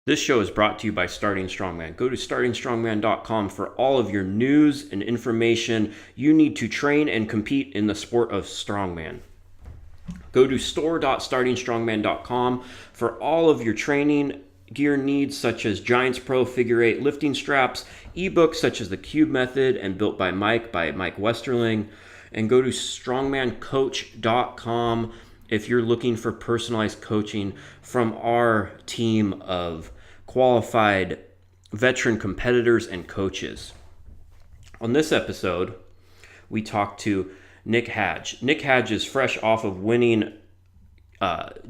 This show is brought to you by Starting Strongman. Go to startingstrongman.com for all of your news and information you need to train and compete in the sport of strongman. Go to store.startingstrongman.com for all of your training gear needs such as Giants Pro Figure 8 lifting straps, ebooks such as the Cube Method and Built by Mike Westerling, and go to strongmancoach.com if you're looking for personalized coaching from our team of qualified veteran competitors and coaches. On this episode, we talked to Nick Hadge. Nick Hadge is fresh off of winning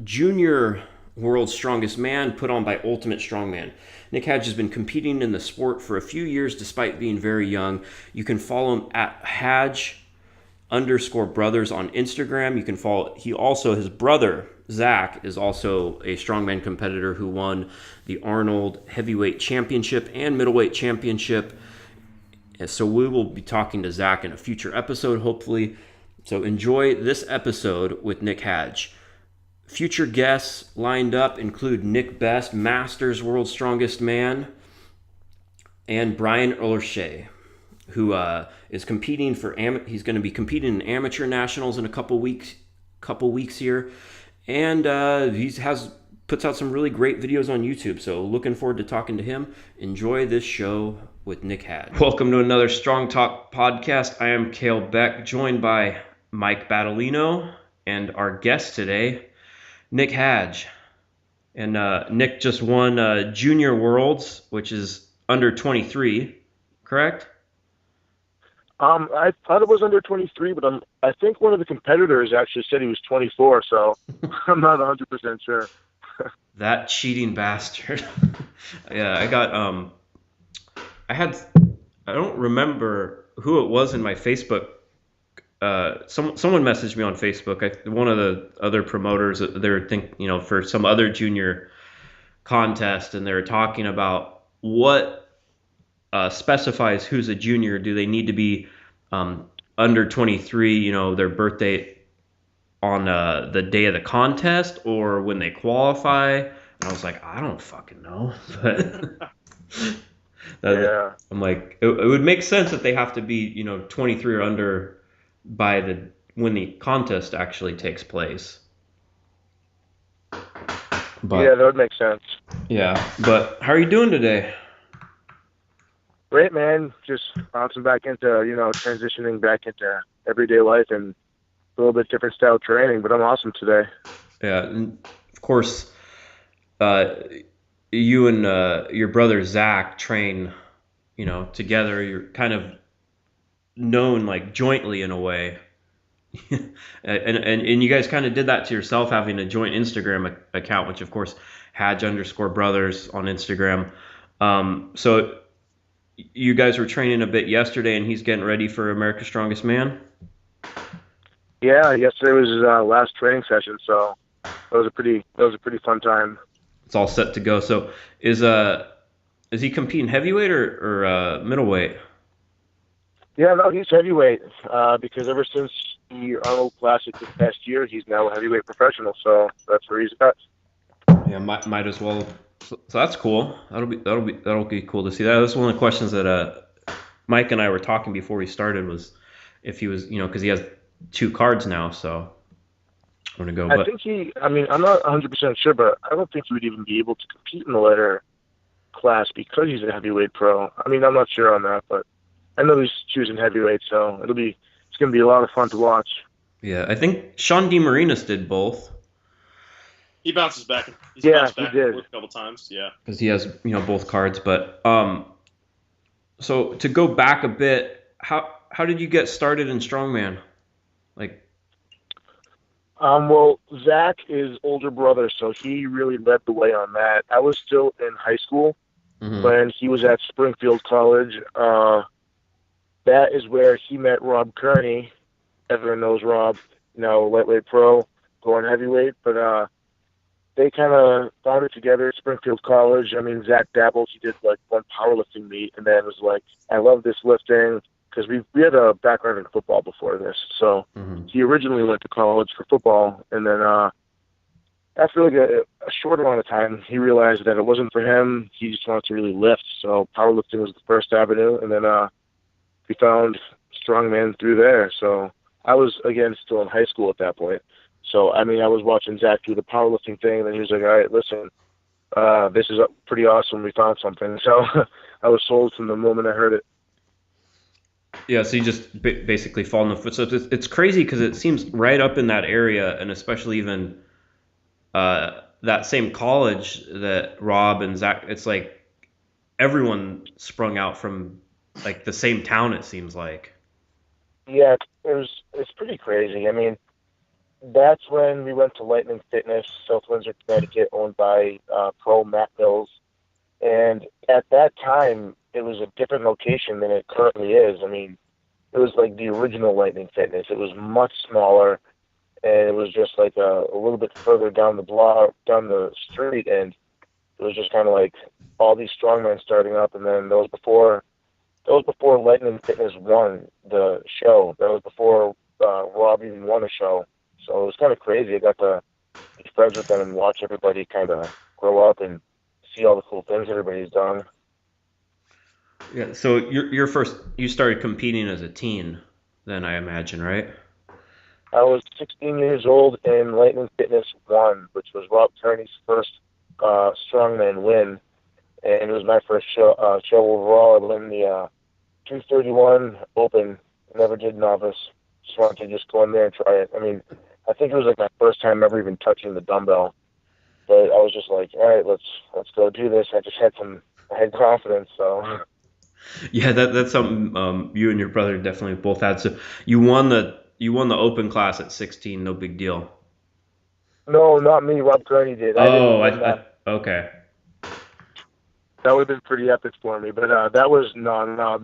Junior World's Strongest Man put on by Ultimate Strongman. Nick Hadge has been competing in the sport for a few years despite being very young. You can follow him at Hadge_brothers on Instagram. You can follow, his brother, Zach, is also a strongman competitor who won the Arnold Heavyweight Championship and Middleweight Championship. So we will be talking to Zach in a future episode, hopefully. So enjoy this episode with Nick Hadge. Future guests lined up include Nick Best, Masters World's Strongest Man, and Brian Erlershay, who is competing he's going to be competing in amateur nationals in a couple weeks here, and puts out some really great videos on YouTube. So looking forward to talking to him. Enjoy this show with Nick Hadge. Welcome to another Strong Talk podcast. I am Kalle Beck, joined by Mike Battolino, and our guest today, Nick Hadge. And Nick just won Junior Worlds, which is under 23, correct? I thought it was under 23, but I think one of the competitors actually said he was 24, so I'm not 100% sure. That cheating bastard. Yeah, I don't remember who it was in my Facebook. Someone messaged me on Facebook. One of the other promoters, they were for some other junior contest, and they were talking about what specifies who's a junior. Do they need to be under 23, their birthday on the day of the contest or when they qualify? And I was like, I don't fucking know. But yeah. I'm like, it would make sense that they have to be 23 or under by when the contest actually takes place. But yeah, that would make sense. Yeah, but how are you doing today? Great, man. Just bouncing back into, transitioning back into everyday life and a little bit different style training, but I'm awesome today. Yeah, and of course, you and your brother Zach train, together. You're kind of known like jointly in a way. and you guys kind of did that to yourself, having a joint Instagram account, which of course Hadge_brothers on Instagram. So you guys were training a bit yesterday, and he's getting ready for America's Strongest Man. Yeah, yesterday was his last training session, so that was a pretty fun time. It's all set to go. So is he competing heavyweight or middleweight? Yeah, no, he's heavyweight because ever since the Arnold Classic this past year, he's now a heavyweight professional. So that's where he's at. Yeah, might as well. So that's cool. That'll be cool to see. That was one of the questions that Mike and I were talking before we started, was if he was, because he has 2 cards now. So I'm gonna go. I'm not 100% sure, but I don't think he would even be able to compete in the latter class because he's a heavyweight pro. I'm not sure on that, but I know he's choosing heavyweight, so it's gonna be a lot of fun to watch. Yeah, I think Sean DeMarinis did both. He bounces back. He did a couple times. Yeah, because he has both cards. But so to go back a bit, how did you get started in strongman? Well, Zach is older brother, so he really led the way on that. I was still in high school when he was at Springfield College. That is where he met Rob Kearney. Everyone knows Rob, lightweight pro, going heavyweight, but they kind of found it together at Springfield College. Zach dabbled. He did like one powerlifting meet, and then was like, I love this lifting, because we had a background in football before this. So he originally went to college for football, and then after like a short amount of time, he realized that it wasn't for him. He just wanted to really lift. So powerlifting was the first avenue, and then we found strongman through there. So I was again still in high school at that point. So I mean, I was watching Zach do the powerlifting thing, and then he was like, "All right, listen, this is pretty awesome. We found something." So I was sold from the moment I heard it. Yeah, so you just basically fall in the footsteps. It's crazy because it seems right up in that area, and especially even that same college that Rob and Zach. It's like everyone sprung out from like the same town. It seems like. Yeah, it's pretty crazy. I mean, that's when we went to Lightning Fitness, South Windsor, Connecticut, owned by Pro Matt Mills. And at that time, it was a different location than it currently is. I mean, it was like the original Lightning Fitness. It was much smaller, and it was just like a little bit further down the block, down the street, and it was just kind of like all these strongmen starting up. And then that was before Lightning Fitness won the show. That was before Rob even won a show. So it was kind of crazy. I got to be friends with them and watch everybody kind of grow up and see all the cool things everybody's done. Yeah. So you started competing as a teen, then I imagine, right? I was 16 years old and Lightning Fitness won, which was Rob Kearney's first strongman win, and it was my first show overall. I won the 231 Open. Never did novice. Just wanted to just go in there and try it. I mean, I think it was like my first time ever even touching the dumbbell, but I was just like, all right, let's go do this. I had confidence, so. Yeah, that's something you and your brother definitely both had. So you won the open class at 16, no big deal. No, not me. Rob Kearney did. I didn't Oh, win that. okay. That would have been pretty epic for me. But that was no.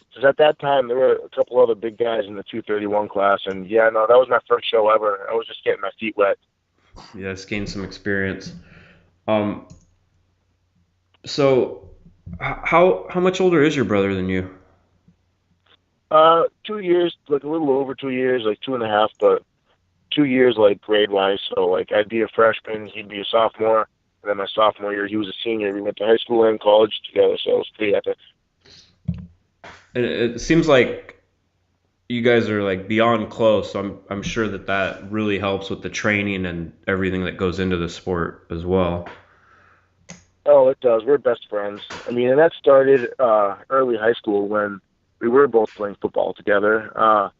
Because at that time there were a couple other big guys in the 231 class, and yeah, no, that was my first show ever. I was just getting my feet wet. Yeah, it's gained some experience. Um, so how much older is your brother than you? 2 years, like a little over 2 years, like 2.5, but 2 years like grade wise. So like I'd be a freshman, he'd be a sophomore, and then my sophomore year he was a senior. We went to high school and college together, so it was pretty epic. And it seems like you guys are like beyond close. So I'm sure that really helps with the training and everything that goes into the sport as well. Oh, it does. We're best friends. I mean, and that started early high school when we were both playing football together. I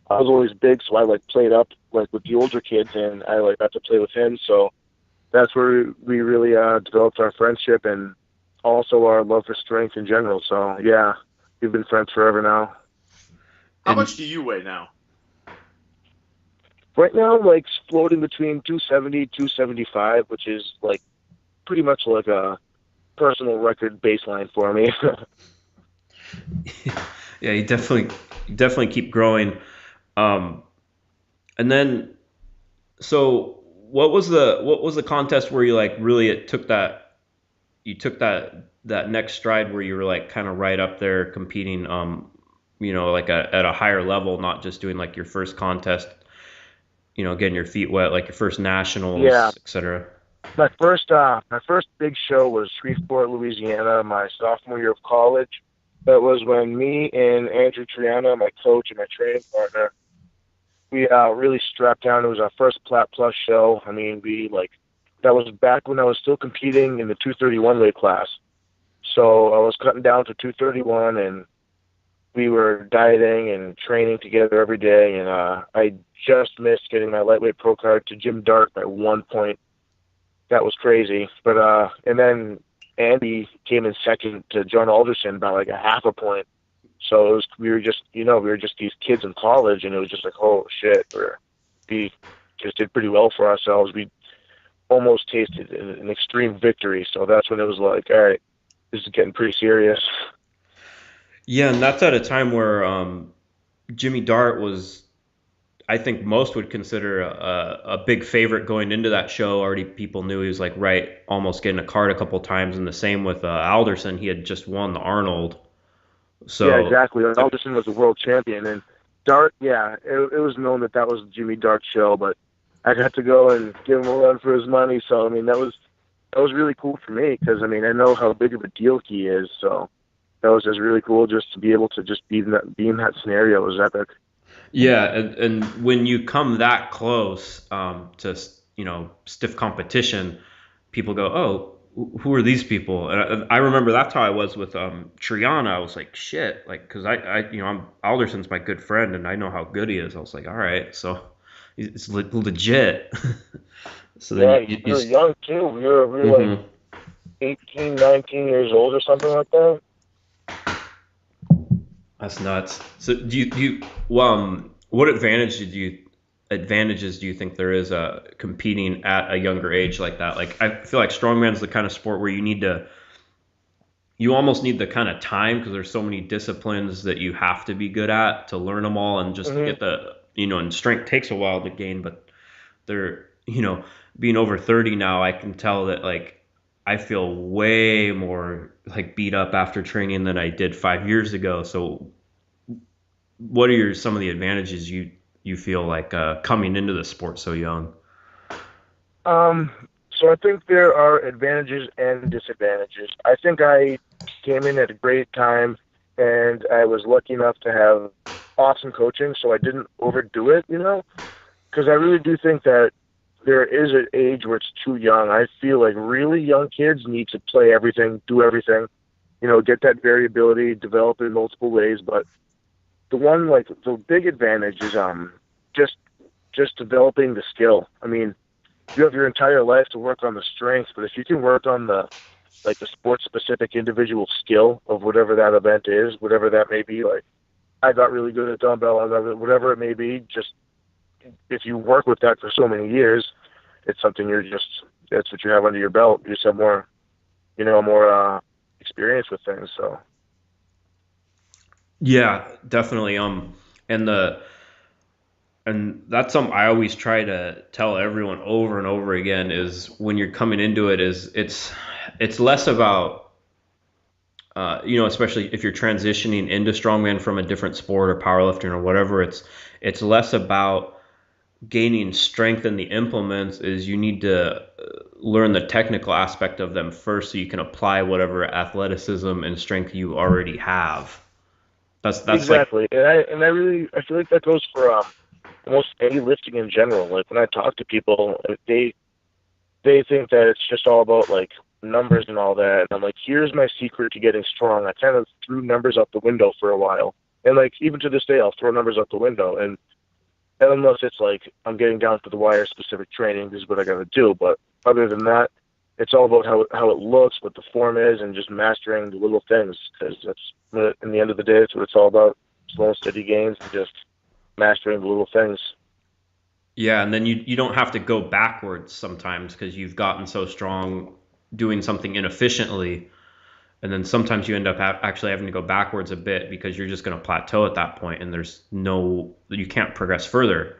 was always big, so I like played up like with the older kids, and I like got to play with him. So that's where we really developed our friendship and also our love for strength in general. So yeah, we've been friends forever now. How And much do you weigh now? Right now, I'm like floating between 270, 275, which is like pretty much like a personal record baseline for me. yeah, you definitely keep growing. Um, and then so what was the contest where you like really you took that next stride where you were like kind of right up there competing like at a higher level, not just doing like your first contest, getting your feet wet, like your first Yeah, nationals, etc. my first big show was Shreveport, Louisiana, my sophomore year of college. That was when me and Andrew Triana, my coach and my training partner, we really strapped down. It was our first Plat Plus show. I mean, that was back when I was still competing in the 231 weight class. So I was cutting down to 231, and we were dieting and training together every day. And I just missed getting my lightweight pro card to Jim Dart by 1 point. That was crazy. But and then Andy came in second to John Alderson by like a half a point. So it was we were just these kids in college, and it was just like, oh shit, we just did pretty well for ourselves. We almost tasted an extreme victory. So that's when it was like, all right, this is getting pretty serious. Yeah, and that's at a time where Jimmy Dart was, I think most would consider a big favorite going into that show. Already people knew he was like right, almost getting a card a couple times, and the same with Alderson. He had just won the Arnold. Yeah, So exactly. Alderson was a world champion, and Dart, yeah, it was known that was Jimmy Dart's show, but I got to go and give him a run for his money. So I mean, that was really cool for me because I mean I know how big of a deal he is. So that was just really cool just to be able to just be in that scenario. It was epic. Yeah, and when you come that close to stiff competition, people go, "Oh, who are these people?" And I remember that's how I was with Triana. I was like, "Shit," like because Alderson's my good friend, and I know how good he is. I was like, "All right, so it's legit." So Yeah, then you were young too. We were like mhm. 18, 19 years old or something like that. That's nuts. So what advantages do you think there is competing at a younger age like that? Like I feel like strongman is the kind of sport where you almost need the kind of time because there's so many disciplines that you have to be good at to learn them all and just Hmm. get and strength takes a while to gain, but they're, being over 30 now, I can tell that like I feel way more like beat up after training than I did 5 years ago. So what are some of the advantages you feel like coming into the sport so young? Um, so I think there are advantages and disadvantages. I think I came in at a great time, and I was lucky enough to have awesome coaching, so I didn't overdo it, because I really do think that there is an age where it's too young. I feel like really young kids need to play everything, do everything, get that variability, develop in multiple ways. But the big advantage is just just developing the skill. I mean, you have your entire life to work on the strengths, but if you can work on the sports specific individual skill of whatever that event is, whatever that may be, like I got really good at dumbbell, whatever it may be, just if you work with that for so many years, it's something that's what you have under your belt. You just have more experience with things. So Yeah, definitely. And the and that's something I always try to tell everyone over and over again is when you're coming into it is it's less about especially if you're transitioning into strongman from a different sport or powerlifting or whatever, it's less about gaining strength in the implements. Is you need to learn the technical aspect of them first so you can apply whatever athleticism and strength you already have. That's like exactly, and I feel like that goes for almost any lifting in general. Like when I talk to people, they think that it's just all about like numbers and all that. And I'm like, here's my secret to getting strong. I kind of threw numbers out the window for a while, and like even to this day, I'll throw numbers out the window. And unless it's like I'm getting down to the wire specific training, this is what I got to do. But other than that, it's all about how it looks, what the form is, and just mastering the little things. Because in the end of the day, that's what it's all about: slow and steady gains and just mastering the little things. yeah, and then you don't have to go backwards sometimes because you've gotten so strong doing something inefficiently, and then sometimes you end up actually having to go backwards a bit because you're just going to plateau at that point, and you can't progress further,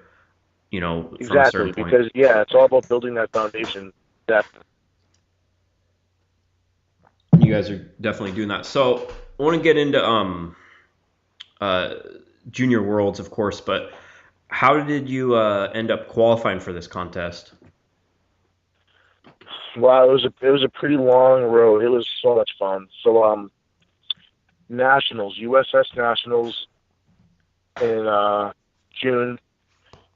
from a certain Exactly, point. because yeah, it's all about building that foundation. That You guys are definitely doing that. So I want to get into uh, junior worlds, of course, but how did you end up qualifying for this contest? wow, it was a pretty long road. It was so much fun. So nationals, USS nationals in June,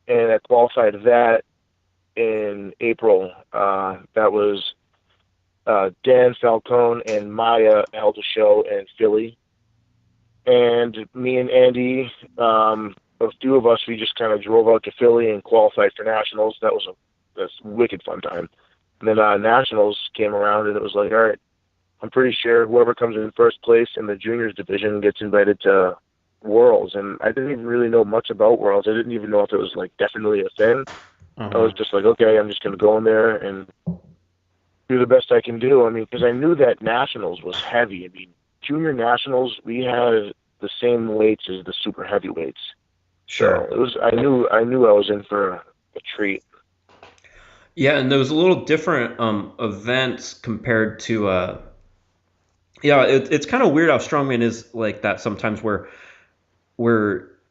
and I qualified that in April. That was Dan Falcone and Maya held a show in Philly, and me and Andy, a few of us, we just kind of drove out to Philly and qualified for nationals. That's a wicked fun time. And then nationals came around, and it was like, all right, I'm pretty sure whoever comes in first place in the juniors division gets invited to Worlds. And I didn't even really know much about Worlds. I didn't even know if it was like definitely a thing. I Uh-huh. was just like, okay, I'm just going to go in there and do the best I can do. I mean, because I knew that nationals was heavy. I mean, junior nationals, we had the same weights as the super heavyweights. So Sure. it was. I knew I was in for a treat. Yeah, and there was a little different events compared to yeah, it's kind of weird how strongman is like that sometimes where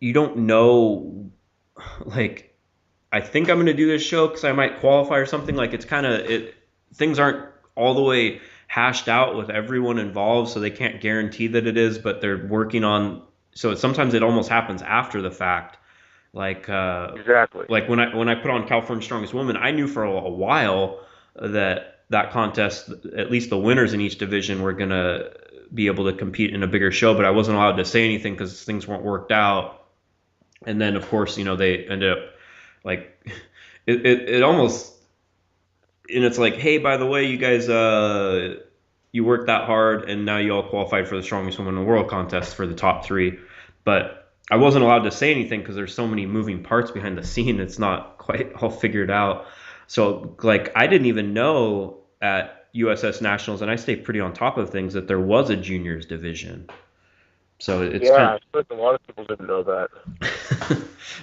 you don't know like I think I'm going to do this show because I might qualify or something. Like it's kind of things aren't all the way hashed out with everyone involved, so they can't guarantee that it is, but they're working on. So sometimes it almost happens after the fact. Like Exactly. like when I put on California Strongest Woman, I knew for a while that contest, at least the winners in each division, were gonna be able to compete in a bigger show, but I wasn't allowed to say anything because things weren't worked out. And then of course, they ended up like it almost, and it's like, hey, by the way, you guys, you worked that hard, and now you all qualified for the strongest woman in the world contest for the top three. But I wasn't allowed to say anything because there's so many moving parts behind the scene. It's not quite all figured out. So like, I didn't even know at USS Nationals, and I stay pretty on top of things, that there was a juniors division. So it's Yeah, kind I think a lot of people didn't know that.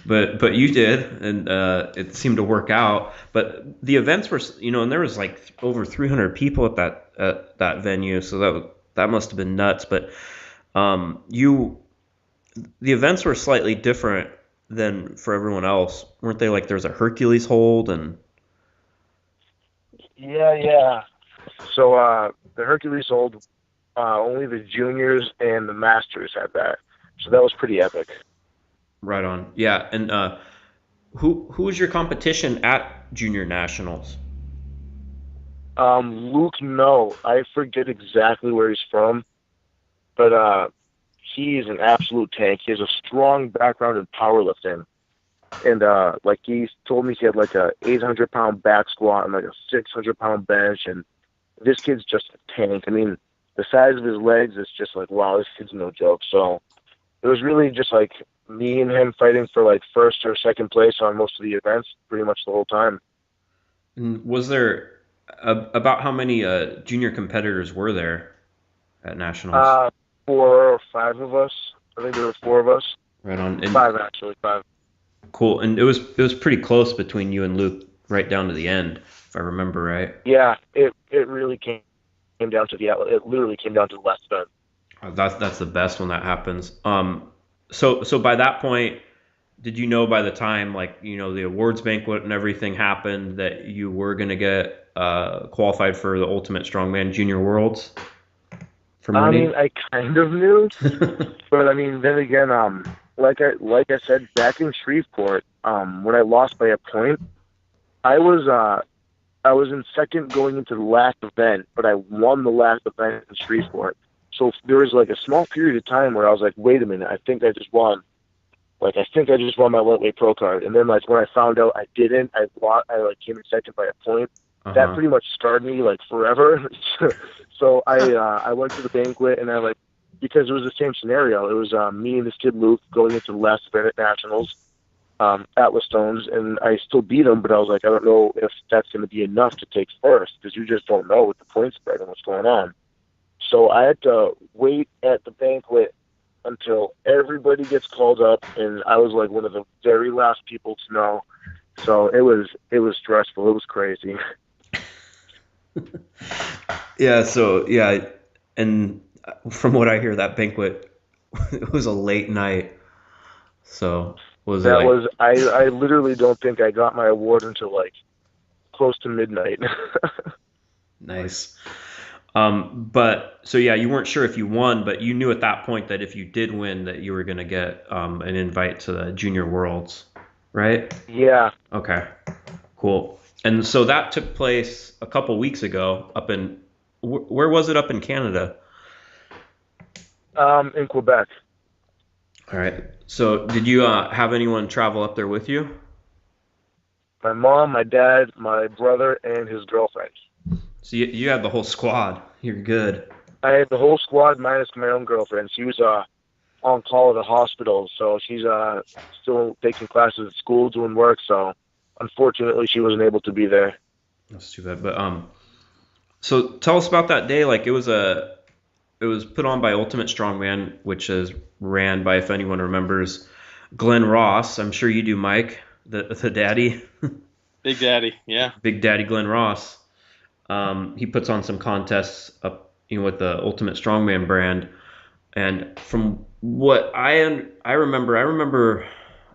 of, but you did, and it seemed to work out. But the events were, and there was like over 300 people at that venue, so that must have been nuts. But the events were slightly different than for everyone else, weren't they? Like there was a Hercules hold, and Yeah. So the Hercules hold, only the juniors and the masters had that. So that was pretty epic. right on, yeah. And who was your competition at junior nationals? Luke, no, I forget exactly where he's from, but he is an absolute tank. He has a strong background in powerlifting, and like he told me he had like a 800-pound back squat and like a 600-pound bench, and this kid's just a tank. I mean, the size of his legs is just like, wow, this kid's no joke. So it was really just like me and him fighting for like first or second place on most of the events, pretty much the whole time. And was there about how many junior competitors were there at nationals? 4 or 5 of us. I think there were 4 of us. Right on. And 5 actually, 5. cool. And it was pretty close between you and Luke right down to the end, if I remember right. Yeah, it really came down to it literally came down to the last event. That's the best when that happens. So by that point, did you know by the time like the awards banquet and everything happened that you were gonna get qualified for the Ultimate Strongman Junior Worlds from I winning? mean, I kind of knew, but I mean, then again, like I said, back in Shreveport, when I lost by a point, I was in second going into the last event, but I won the last event in Shreveport. So there was like a small period of time where I was like, wait a minute, I think I just won. Like, I think I just won my lightweight pro card. And then, like, when I found out I didn't, I came in second by a point. That Uh-huh. pretty much scarred me, like, forever. So I went to the banquet, and because it was the same scenario. It was me and this kid Luke going into the last event at Nationals, Atlas Stones, and I still beat him, but I was like, I don't know if that's going to be enough to take first, because you just don't know with the point spread and what's going on. So I had to wait at the banquet until everybody gets called up, and I was like one of the very last people to know. So it was stressful. It was crazy. Yeah. So yeah, and from what I hear, that banquet it was a late night. So was it That like was I literally don't think I got my award until like close to midnight. nice? But so yeah, you weren't sure if you won, but you knew at that point that if you did win, that you were gonna get an invite to the Junior Worlds, right? Yeah, Okay, cool. And so that took place a couple weeks ago up in where was it up in Canada? in Quebec. All right. So did you have anyone travel up there with you? My mom, my dad, my brother, and his girlfriend. So you had the whole squad. You're good. I had the whole squad minus my own girlfriend. She was on call at a hospital, so she's still taking classes at school, doing work. So unfortunately, she wasn't able to be there. That's too bad. But so tell us about that day. Like it was put on by Ultimate Strongman, which is ran by, if anyone remembers, Glenn Ross. I'm sure you do, Mike, the daddy, Big Daddy, yeah. Big Daddy Glenn Ross. He puts on some contests up, with the Ultimate Strongman brand. And from what I remember,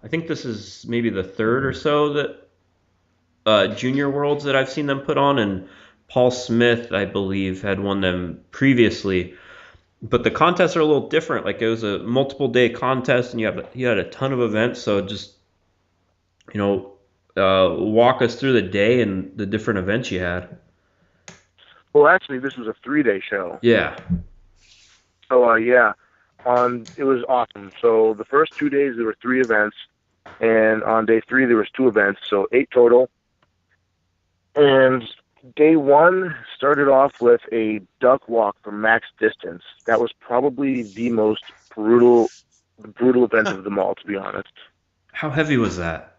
I think this is maybe the third or so that junior worlds that I've seen them put on, and Paul Smith, I believe, had won them previously. But the contests are a little different. Like it was a multiple day contest, and you had a ton of events. So just walk us through the day and the different events you had. Well, actually, this was a 3-day show. Yeah. So yeah, it was awesome. So the first 2 days there were 3 events, and on day 3 there was 2 events, so 8 total. And day 1 started off with a duck walk for max distance. That was probably the most brutal event of them all, to be honest. How heavy was that?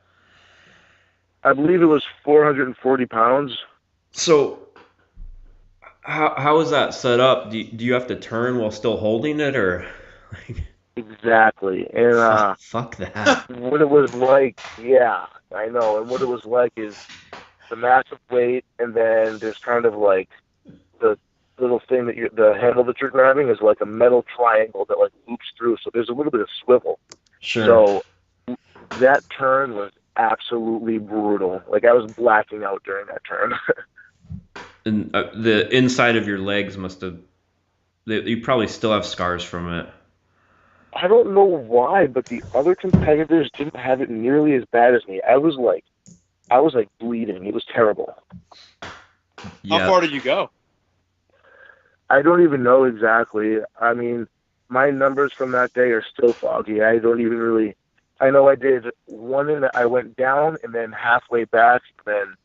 I believe it was 440 pounds. So how is that set up? Do you have to turn while still holding it, or? Exactly. And fuck that. what it was like, yeah, I know. And what it was like is the massive weight, and then there's kind of like the little thing the handle that you're grabbing is like a metal triangle that like loops through, so there's a little bit of swivel. Sure. So that turn was absolutely brutal. Like I was blacking out during that turn. And the inside of your legs must have. You probably still have scars from it. I don't know why, but the other competitors didn't have it nearly as bad as me. I was like bleeding. It was terrible. Yeah. How far did you go? I don't even know exactly. I mean, my numbers from that day are still foggy. I don't even really. I know I did one, and I went down and then halfway back, and then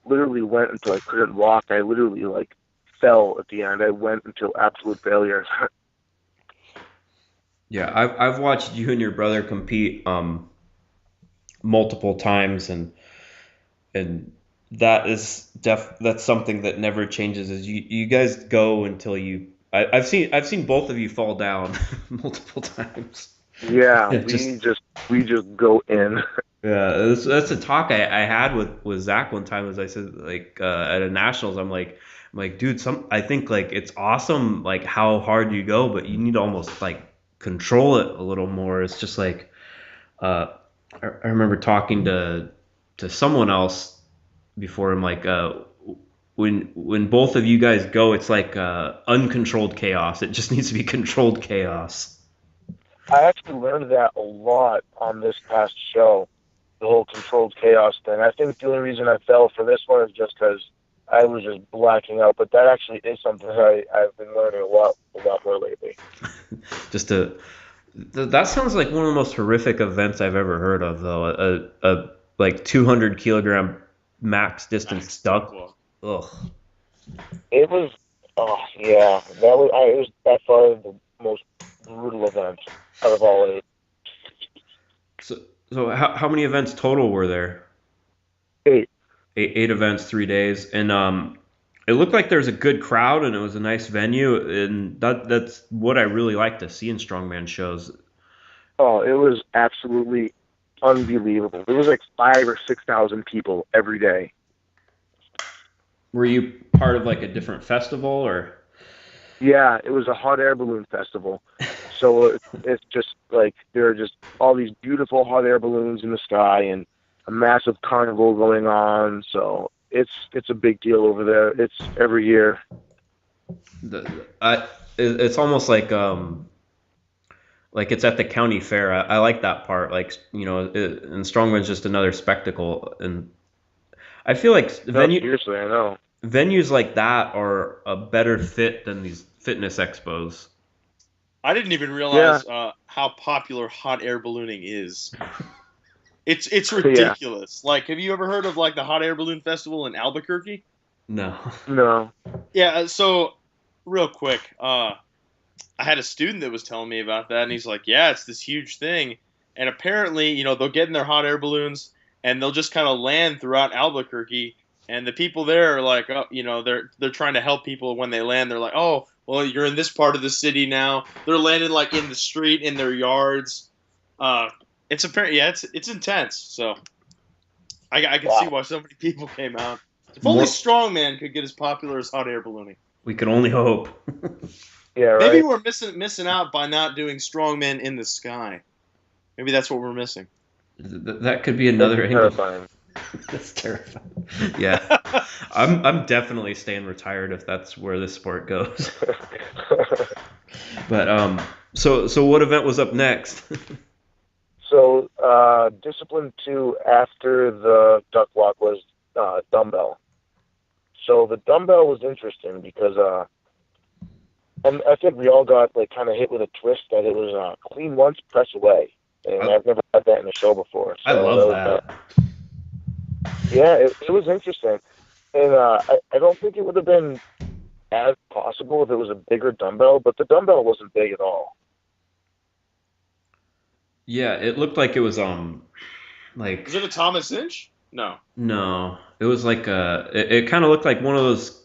literally went until I couldn't walk. I literally like fell at the end. I went until absolute failure. Yeah, I've watched you and your brother compete multiple times, and that is that's something that never changes. Is you guys go until you. I've seen both of you fall down multiple times. Yeah, we just go in. Yeah, that's a talk I had with Zach one time. As I said, like at a nationals, I'm like, dude, I think like it's awesome, like how hard you go, but you need to almost like control it a little more. It's just like I remember talking to someone else before. I'm like, when both of you guys go, it's like uncontrolled chaos. It just needs to be controlled chaos. I actually learned that a lot on this past show, the whole controlled chaos thing. I think the only reason I fell for this one is just because I was just blacking out, but that actually is something I've been learning a lot more lately. That sounds like one of the most horrific events I've ever heard of, though. A like 200 kilogram max distance duck. Ugh. It was, yeah, it was by far the most brutal event out of all 8. So how many events total were there? 8. Eight events, 3 days, and it looked like there was a good crowd, and it was a nice venue, and that's what I really like to see in strongman shows. Oh, it was absolutely unbelievable. There was like 5,000 or 6,000 people every day. Were you part of like a different festival, or? Yeah, it was a hot air balloon festival. So it's just like there are just all these beautiful hot air balloons in the sky and a massive carnival going on. So it's a big deal over there. It's every year. It's almost like it's at the county fair. I like that part. Like, and strongman's just another spectacle. And I feel like Seriously, I know. Venues like that are a better fit than these fitness expos. I didn't even realize how popular hot air ballooning is. It's ridiculous. Yeah. Like, have you ever heard of like the hot air balloon festival in Albuquerque? No. Yeah. So, real quick, I had a student that was telling me about that, and he's like, "Yeah, it's this huge thing." And apparently, they'll get in their hot air balloons, and they'll just kind of land throughout Albuquerque. And the people there are like, they're trying to help people when they land. They're like, "Oh, well, you're in this part of the city now." They're landing like in the street, in their yards. It's apparent, yeah, it's intense. So I can see why so many people came out. If only strongman could get as popular as hot air ballooning. We can only hope. Yeah, right. Maybe we're missing out by not doing strongman in the sky. Maybe that's what we're missing. That could be another angle. Terrifying. That's terrifying. Yeah, I'm definitely staying retired if that's where this sport goes. But so what event was up next? So discipline 2 after the duck walk was dumbbell. So the dumbbell was interesting because and I think we all got like kind of hit with a twist that it was clean once, press away, and I've never had that in a show before. So I love that. Yeah, it was interesting, and I don't think it would have been as possible if it was a bigger dumbbell, but the dumbbell wasn't big at all. Yeah, it looked like it was like Is it a Thomas Inch? No. it was like it kind of looked like one of those.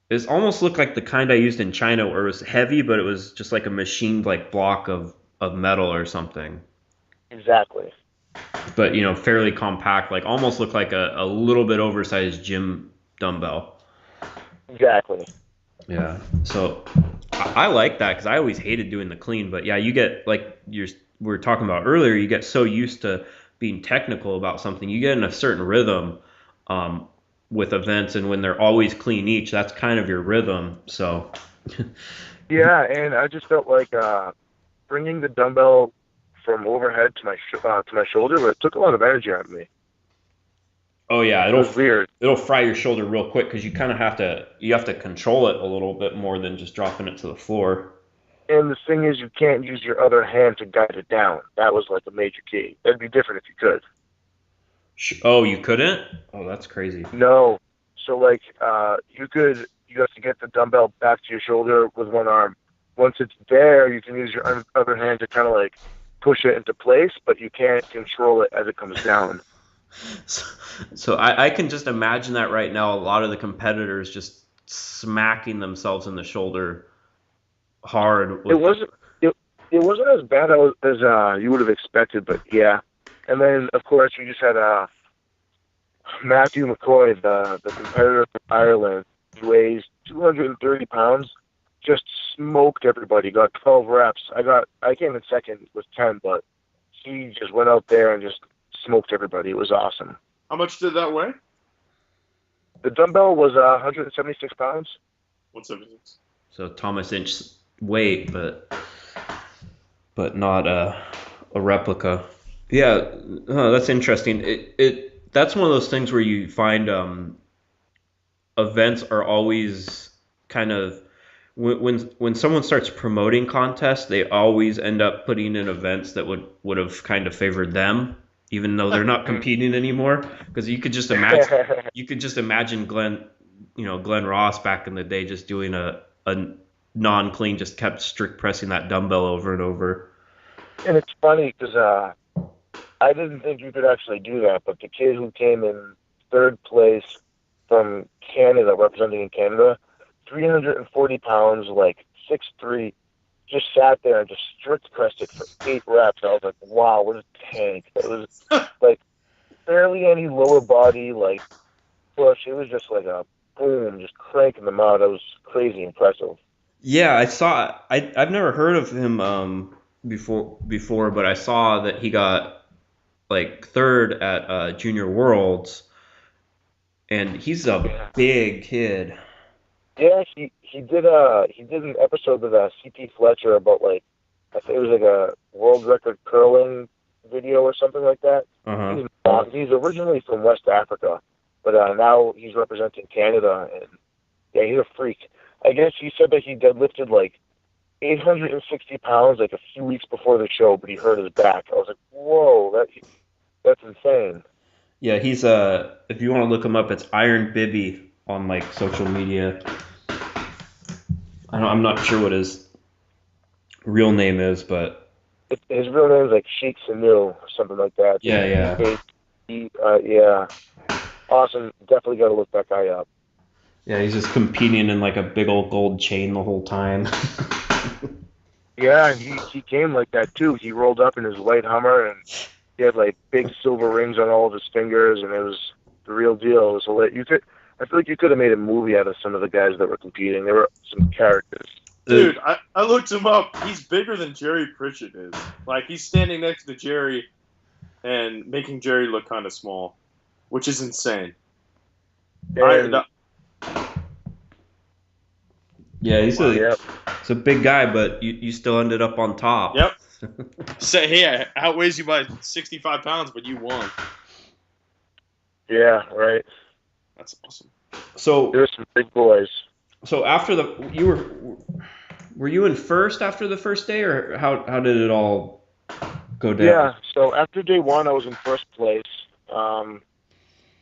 It almost looked like the kind I used in China where it was heavy, but it was just like a machined like block of metal or something. Exactly. But fairly compact, like almost looked like a little bit oversized gym dumbbell. Exactly. Yeah. So I like that because I always hated doing the clean, but yeah, you get like we were talking about earlier, you get so used to being technical about something, you get in a certain rhythm with events, and when they're always clean each, that's kind of your rhythm. So Yeah, and I just felt like bringing the dumbbell from overhead to my shoulder, but it took a lot of energy out of me. oh yeah, It was weird. it'll fry your shoulder real quick because you kind of have to control it a little bit more than just dropping it to the floor. And the thing is, you can't use your other hand to guide it down. That was like a major key. That'd be different if you could. Oh, you couldn't? Oh, that's crazy. No. So like you have to get the dumbbell back to your shoulder with one arm. Once it's there, you can use your other hand to kind of like push it into place, but you can't control it as it comes down. So I can just imagine that right now. A lot of the competitors just smacking themselves in the shoulder hard. It wasn't as bad as you would have expected, but yeah. And then of course we just had Matthew McCoy, the competitor from Ireland. He weighs 230 pounds. Just smoked everybody. Got 12 reps. I came in second with 10, but he just went out there and just smoked everybody. It was awesome. How much did that weigh? The dumbbell was 176 pounds. 176. So Thomas Inch weight, but not a replica. Yeah, that's interesting. That's one of those things where you find events are always kind of when someone starts promoting contests, they always end up putting in events that would have kind of favored them, even though they're not competing anymore. Because you could just imagine Glenn Ross back in the day just doing a non-clean, just kept strict pressing that dumbbell over and over. And it's funny because I didn't think you could actually do that, but the kid who came in third place from Canada, representing Canada, 340 pounds, like 6'3", just sat there and just strict pressed it for 8 reps. I was like, wow, what a tank. It was like barely any lower body, like push. It was just like a boom, just cranking them out. It was crazy impressive. Yeah, I saw. I've never heard of him before, but I saw that he got like third at Junior Worlds, and he's a big kid. Yeah, he did an episode with CP Fletcher about like I think it was like a world record curling video or something like that. Uh-huh. He's originally from West Africa, but now he's representing Canada, and yeah, he's a freak. I guess he said that he deadlifted like 860 pounds like a few weeks before the show, but he hurt his back. I was like, whoa, that's insane. Yeah, he's if you want to look him up, it's Iron Bibby on like social media. I'm not sure what his real name is, but his real name is like Sheikh Sanu or something like that. Yeah. Yeah. Awesome. Definitely got to look that guy up. Yeah, he's just competing in like a big old gold chain the whole time. Yeah, and he came like that too. He rolled up in his white Hummer, and he had like big silver rings on all of his fingers, and it was the real deal. It was I feel like you could have made a movie out of some of the guys that were competing. There were some characters. Dude, I looked him up. He's bigger than Jerry Pritchett is. Like, he's standing next to Jerry. and making Jerry look kind of small, which is insane. And, Yeah, yep. he's a big guy, but you still ended up on top. Yep. Say, hey, I outweighs you by 65 pounds, but you won. Yeah, right. That's awesome. So there's some big boys. So after were you in first after the first day, or how did it all go down? Yeah, so after day 1, I was in first place. And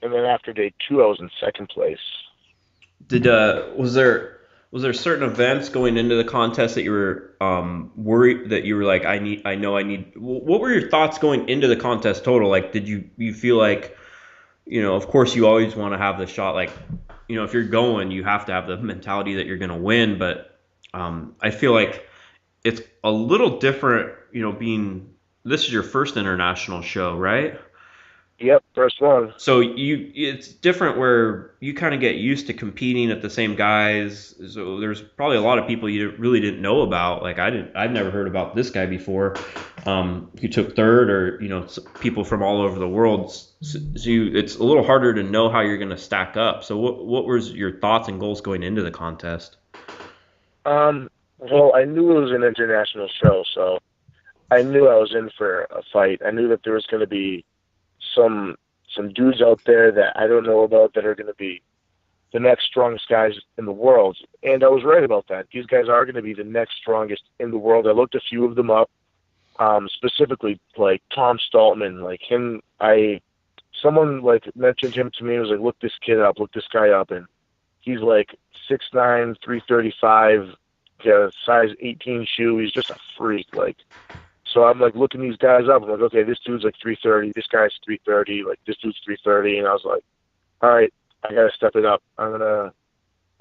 then after day 2, I was in second place. Did was there certain events going into the contest that you were worried that you were like, I need? What were your thoughts going into the contest total? Like, did you feel like, of course you always want to have the shot, like, if you're going, you have to have the mentality that you're going to win, but I feel like it's a little different, this is your first international show, right? Yep, first one. So it's different where you kind of get used to competing at the same guys. So there's probably a lot of people you really didn't know about. Like I'd never heard about this guy before. Who took third, or people from all over the world. So it's a little harder to know how you're going to stack up. So what was your thoughts and goals going into the contest? Well, I knew it was an international show, so I knew I was in for a fight. I knew that there was going to be some dudes out there that I don't know about that are going to be the next strongest guys in the world. And I was right about that. These guys are going to be the next strongest in the world. I looked a few of them up, specifically like Tom Staltman, like him. Someone like mentioned him to me. Was like, look this kid up, look this guy up, and he's like 6'9", 335, size 18 shoe. He's just a freak, like. So I'm like looking these guys up. I'm like, okay, this dude's like 330. This guy's 330. Like this dude's 330. And I was like, all right, I gotta step it up.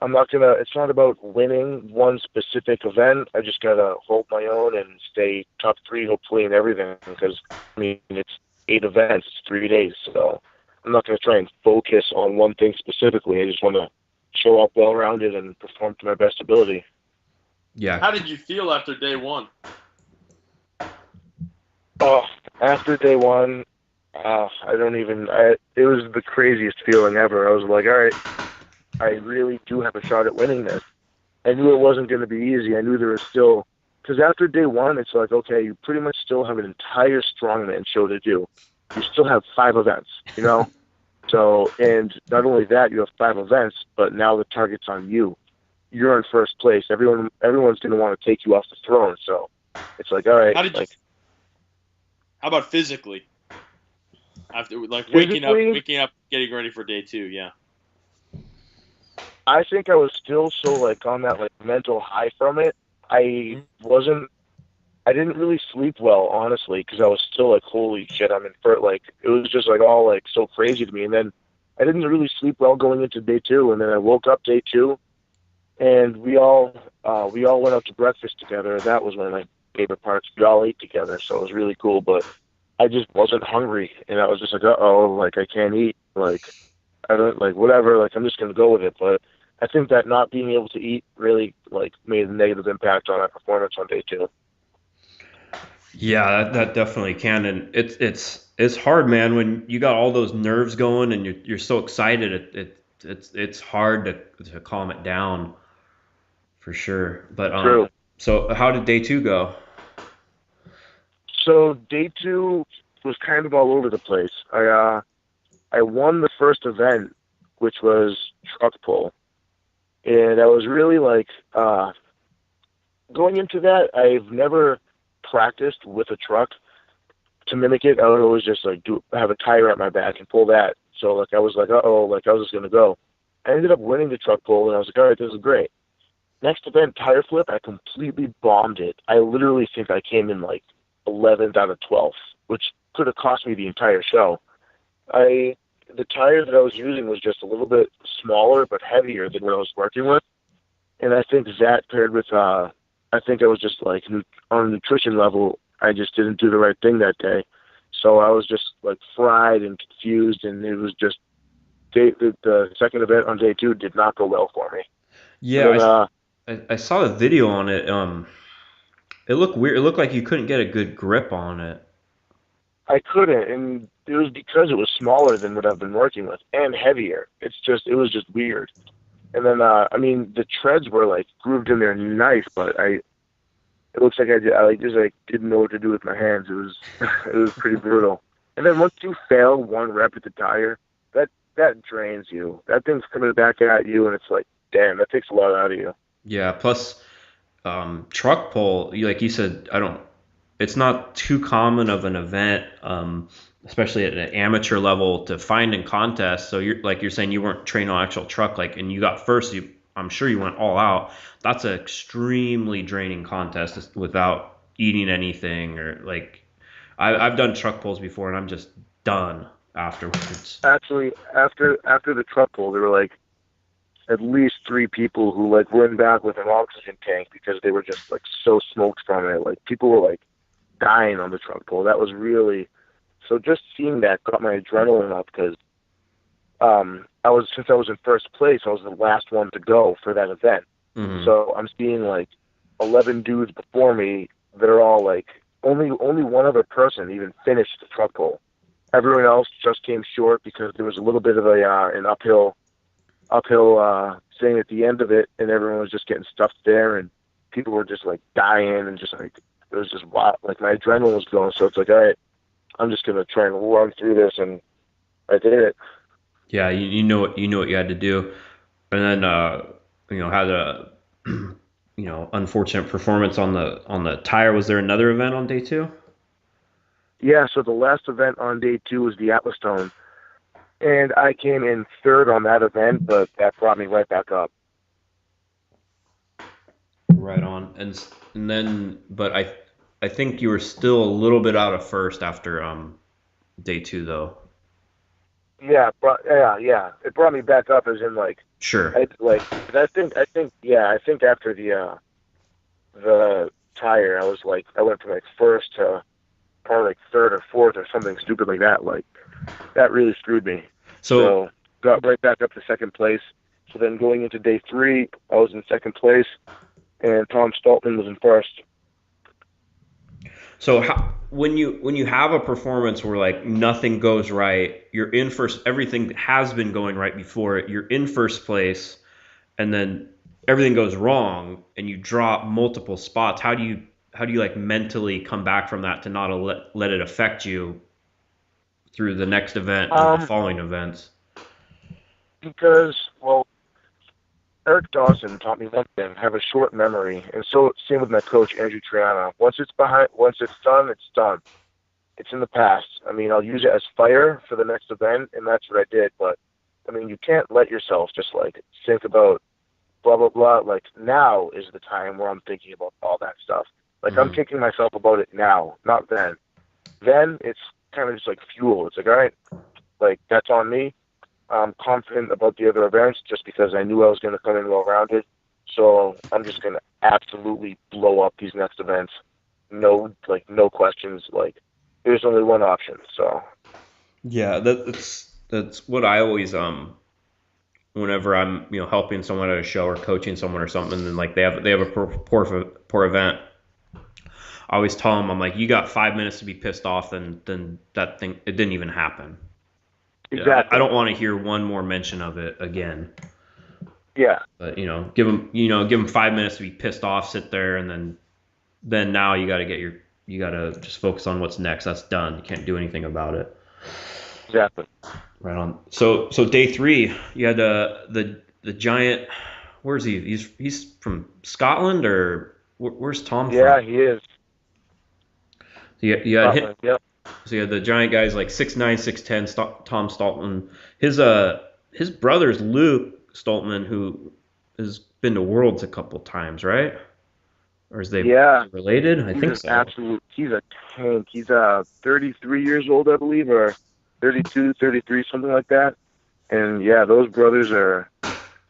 It's not about winning one specific event. I just gotta hold my own and stay top 3, hopefully, in everything. Because it's 8 events, it's 3 days. So I'm not gonna try and focus on one thing specifically. I just want to show up well-rounded and perform to my best ability. Yeah. How did you feel after day 1? Oh, after day 1, it was the craziest feeling ever. I was like, all right, I really do have a shot at winning this. I knew it wasn't going to be easy. I knew there was still, because after day 1, it's like, okay, you pretty much still have an entire strongman show to do. You still have 5 events, So, and not only that, you have 5 events, but now the target's on you. You're in first place. Everyone's going to want to take you off the throne. So it's like, all right. How about physically? After waking up, getting ready for day 2, yeah. I think I was still so on that mental high from it. I didn't really sleep well, honestly, because I was still holy shit, I'm in first. It was just all so crazy to me. And then I didn't really sleep well going into day 2. And then I woke up day 2, and we all went out to breakfast together. That was one of my favorite parts. We all ate together, so it was really cool. But I just wasn't hungry, and I was just I can't eat. I don't whatever. I'm just gonna go with it. But I think that not being able to eat really made a negative impact on my performance on day 2. Yeah, that definitely can, and it's hard, man, when you got all those nerves going and you're so excited. It's hard to calm it down, for sure. But True. So how did day 2 go? So day 2 was kind of all over the place. I won the first event, which was truck pull, and I was really going into that. I've never practiced with a truck to mimic it. I would always just have a tire at my back and pull that. So I was I was just gonna go. I ended up winning the truck pull, and I was like, all right, this is great. Next event, tire flip, I completely bombed it. I literally think I came in 11th out of 12th, which could have cost me the entire show. The tire that I was using was just a little bit smaller but heavier than what I was working with, and I think that paired with I think I was just on a nutrition level, I just didn't do the right thing that day, so I was just fried and confused, and it was just the second event on day 2 did not go well for me. Yeah, I saw the video on it. It looked weird. It looked like you couldn't get a good grip on it. I couldn't, and it was because it was smaller than what I've been working with and heavier. It was just weird. And then, I mean, the treads were like grooved in there nice, but it looks like I just like didn't know what to do with my hands. It was, it was pretty brutal. And then once you fail one rep at the tire, that drains you. That thing's coming back at you, and it's like, damn, that takes a lot out of you. Yeah. Plus, truck pull, like you said, it's not too common of an event, especially at an amateur level, to find in contests. So you're saying you weren't trained on actual truck, and you got first. I'm sure you went all out. That's an extremely draining contest without eating anything, or like I've done truck pulls before, and I'm just done afterwards. Actually, after the truck pull, there were like at least 3 people who like were in back with an oxygen tank because they were just like so smoked from it. Like people were like dying on the truck pull. That was really, so just seeing that got my adrenaline up because since I was in first place, I was the last one to go for that event. Mm-hmm. So I'm seeing like 11 dudes before me that are all like only one other person even finished the truck pull. Everyone else just came short because there was a little bit of an uphill thing at the end of it, and everyone was just getting stuffed there, and people were just like dying, and just like it was just wild. Like my adrenaline was going, so it's like, all right, I'm just gonna try and run through this, and I did it. Yeah, you know what you had to do, and then had a unfortunate performance on the tire. Was there another event on day 2? Yeah, so the last event on day 2 was the Atlas Stone, and I came in 3rd on that event, but that brought me right back up. Right on, and then, but I think you were still a little bit out of first after day 2 though. Yeah, it brought me back up, as in like sure. I think after the tire, I went from like first to probably like 3rd or 4th or something stupid like that. Like that really screwed me. So got right back up to 2nd place. So then going into day 3, I was in 2nd place, and Tom Stoltman was in 1st. So when you have a performance where like nothing goes right, you're in first, everything has been going right before it, you're in first place, and then everything goes wrong and you drop multiple spots, how do you like mentally come back from that to not let it affect you through the next event and the following events? Because, well, Eric Dawson taught me one thing: have a short memory. And so, same with my coach, Andrew Triana. Once it's done, it's done. It's in the past. I mean, I'll use it as fire for the next event, and that's what I did. But, I mean, you can't let yourself just, like, think about blah, blah, blah. Like, now is the time where I'm thinking about all that stuff. Like, I'm kicking myself about it now, not then. Then, it's kind of just, like, fuel. It's like, all right, like, that's on me. I'm confident about the other events just because I knew I was going to come in well-rounded. So I'm just going to absolutely blow up these next events. No questions. Like, there's only one option. So. Yeah, that's what I always whenever I'm helping someone at a show or coaching someone or something, and like they have a poor event. I always tell them, I'm like, you got 5 minutes to be pissed off, then that thing, it didn't even happen. Exactly. I don't want to hear one more mention of it again. Yeah. But give them 5 minutes to be pissed off, sit there, and then now you got to just focus on what's next. That's done. You can't do anything about it. Exactly. Right on. So day 3, you had the giant. Where's he? He's from Scotland, or where's Tom from? Yeah, he is. You had him. Yep. So you had the giant guys like 6'9", 6'10", Tom Stoltman. His brother's Luke Stoltman, who has been to Worlds a couple times, right? Or is they related? I think so. He's a tank. He's 33 years old, I believe, or 32, 33, something like that. And yeah, those brothers are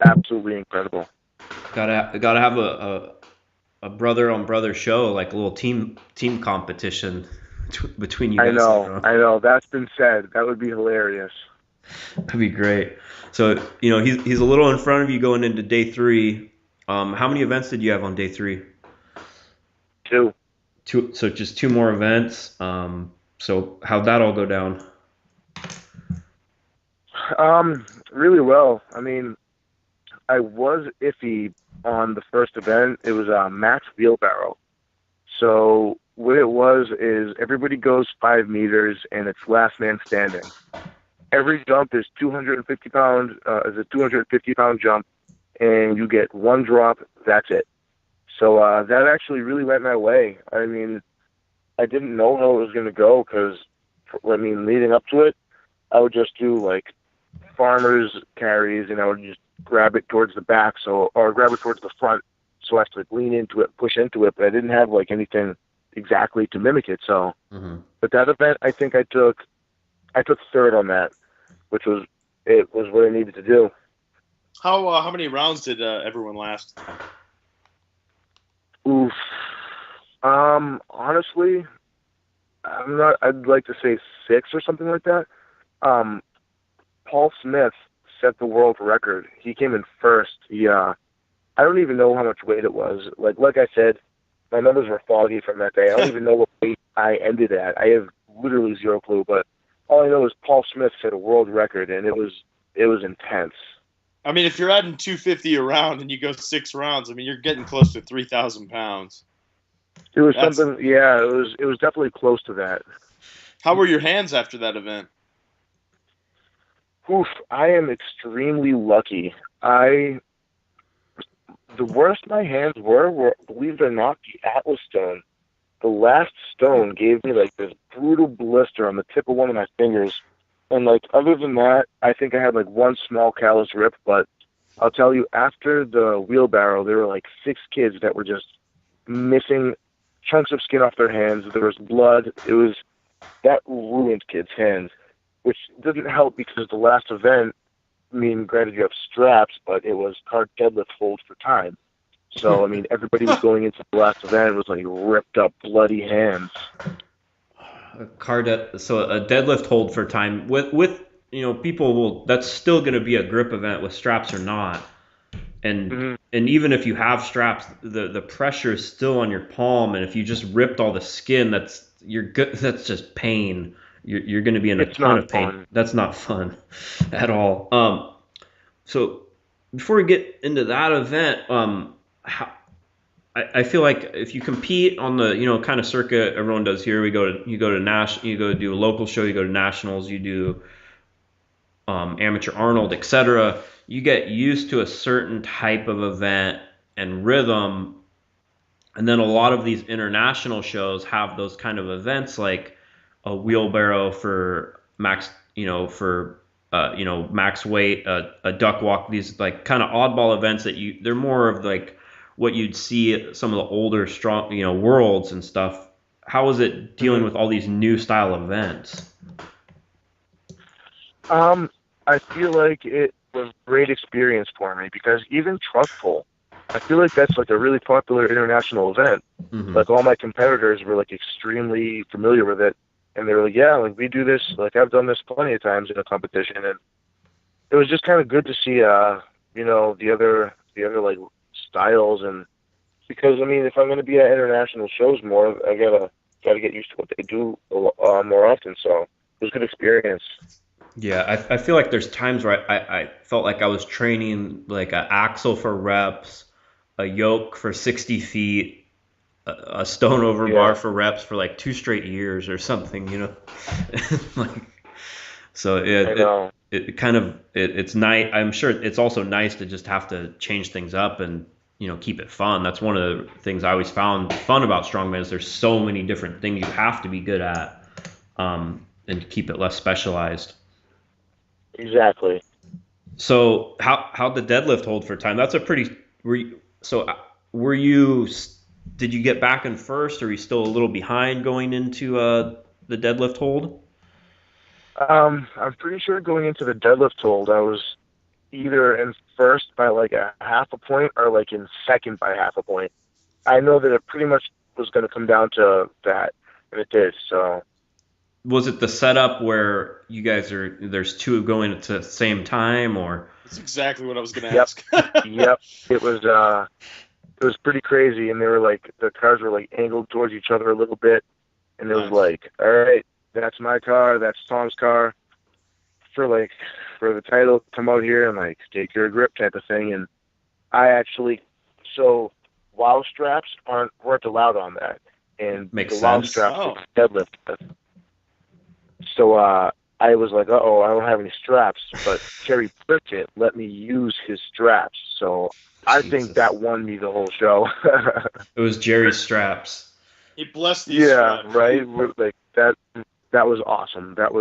absolutely incredible. Gotta have a brother on brother show, like a little team competition between you guys. I know. That's been said. That would be hilarious. That'd be great. So, he's a little in front of you going into day 3. How many events did you have on day 3? 2. So just 2 more events. So how'd that all go down? Really well. I mean, I was iffy on the first event. It was a max wheelbarrow. So what it was is everybody goes 5 meters and it's last man standing. Every jump is 250 pounds. Is a 250-pound jump, and you get one drop. That's it. So that actually really went my way. I mean, I didn't know how it was going to go because, I mean, leading up to it, I would just do like farmers carries, and I would just grab it towards the back, or grab it towards the front, so I have to like lean into it, push into it. But I didn't have like anything exactly to mimic it. So, but that event, I think I took third on that, which was what I needed to do. How many rounds did everyone last? Oof. Honestly, I'd like to say 6 or something like that. Paul Smith set the world record. He came in first. I don't even know how much weight it was. Like I said, my numbers were foggy from that day. I don't even know what weight I ended at. I have literally zero clue. But all I know is Paul Smith set a world record, and it was intense. I mean, if you're adding 250 a round and you go 6 rounds, I mean, you're getting close to 3,000 pounds. It was something. Yeah, it was definitely close to that. How were your hands after that event? Oof, I am extremely lucky. The worst my hands were, believe it or not, the Atlas stone. The last stone gave me like this brutal blister on the tip of one of my fingers. And like other than that, I think I had like one small callus rip, but I'll tell you, after the wheelbarrow, there were like 6 kids that were just missing chunks of skin off their hands. There was blood. That ruined kids' hands, which doesn't help because the last event, I mean, granted you have straps, but it was card deadlift hold for time. So, I mean, everybody was going into the last event with like ripped up, bloody hands. So a deadlift hold for time with people will, that's still going to be a grip event with straps or not. And and even if you have straps, the pressure is still on your palm, and if you just ripped all the skin, that's just pain. You're going to be in a ton of pain. Fun. That's not fun at all. So before we get into that event, I feel like if you compete on the kind of circuit everyone does here, you go to do a local show, you go to nationals, you do amateur Arnold, etc. You get used to a certain type of event and rhythm, and then a lot of these international shows have those kind of events like a wheelbarrow for max, max weight, a duck walk. These like kind of oddball events they're more of like what you'd see at some of the older strong, worlds and stuff. How was it dealing with all these new style events? I feel like it was a great experience for me because even truck pull, I feel like that's like a really popular international event. Like all my competitors were like extremely familiar with it, and they were like, "Yeah, like we do this. Like I've done this plenty of times in a competition," and it was just kind of good to see, the other like styles, and because I mean, if I'm going to be at international shows more, I gotta get used to what they do more often. So it was a good experience. Yeah, I feel like there's times where I felt like I was training like an axle for reps, a yoke for 60 feet, a stone over bar for reps for like 2 straight years or something, like, so it kind of it's nice. I'm sure it's also nice to just have to change things up and keep it fun. That's one of the things I always found fun about strongman is there's so many different things you have to be good at, and keep it less specialized. Exactly. So how'd the deadlift hold for time? That's a pretty. Were you? Did you get back in first, or are you still a little behind going into the deadlift hold? I'm pretty sure going into the deadlift hold, I was either in first by like a half a point or like in second by half a point. I know that it pretty much was going to come down to that, and it did. So. Was it the setup where you guys there's 2 going at the same time, or? That's exactly what I was going to ask. Yep. It was pretty crazy, and they were like the cars were like angled towards each other a little bit, and it was like, all right, that's my car, that's Tom's car, for the title, come out here and like take your grip type of thing. And I actually, so wow straps weren't allowed on that, and Makes the wow sense. straps were deadlift. So I was like, uh-oh, I don't have any straps, but Terry Pritchett let me use his straps. So I think Jesus. that won me the whole show. It was Jerry's straps. He blessed these Yeah, straps. right. Like that was awesome. That